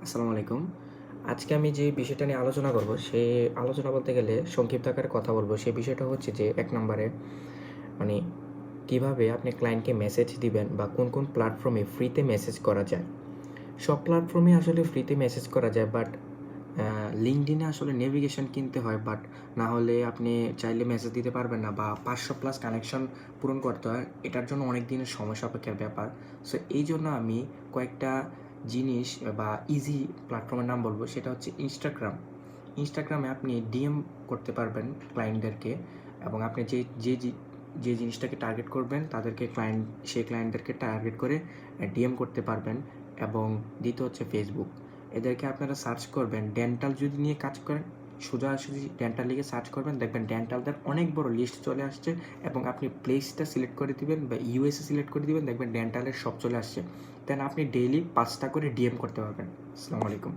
আসসালামু আলাইকুম। আজকে আমি যে বিষয়টা নিয়ে আলোচনা করব, সে আলোচনা বলতে গেলে সংক্ষিপ্ত আকারে কথা বলব। সেই বিষয়টা হচ্ছে যে ১ নম্বরে মানে কিভাবে আপনি ক্লায়েন্টকে মেসেজ দিবেন বা কোন প্ল্যাটফর্মে ফ্রিতে মেসেজ করা যায়। সব প্ল্যাটফর্মে আসলে ফ্রিতে মেসেজ করা যায় বাট LinkedIn এ আসলে নেভিগেশন কিনতে হয় বাট না হলে আপনি চাইলে মেসেজ দিতে পারবেন না বা ৫০০ প্লাস কানেকশন পূরণ করতে হয়। এটার জন্য অনেক দিনের সময় সাপেক্ষের ব্যাপার। সো এইজন্য আমি কয়েকটা জিনিস বা ইজি প্ল্যাটফর্মের নাম বলব সেটা হচ্ছে Instagram। Instagram এ আপনি ডিএম করতে পারবেন ক্লায়েন্টদেরকে এবং আপনি যে জিনিসটাকে টার্গেট করবেন তাদেরকে সেই ক্লায়েন্টদেরকে টার্গেট করে ডিএম করতে পারবেন এবং দ্বিতীয় হচ্ছে Facebook। এদেরকে আপনারা সার্চ করবেন ডেন্টাল যদি নিয়ে কাজ করেন, সোজাসুজি ডেন্টাল লিখে সার্চ করবেন, দেখবেন ডেন্টালদের অনেক বড় লিস্ট চলে আসছে এবং আপনি প্লেসটা সিলেক্ট করে দিবেন বা ইউএসএ সিলেক্ট করে দিবেন, দেখবেন ডেন্টালের সব চলে আসছে। দেন আপনি ডেইলি ৫ টা করে ডিএম করতে পারবেন। আসসালামু আলাইকুম।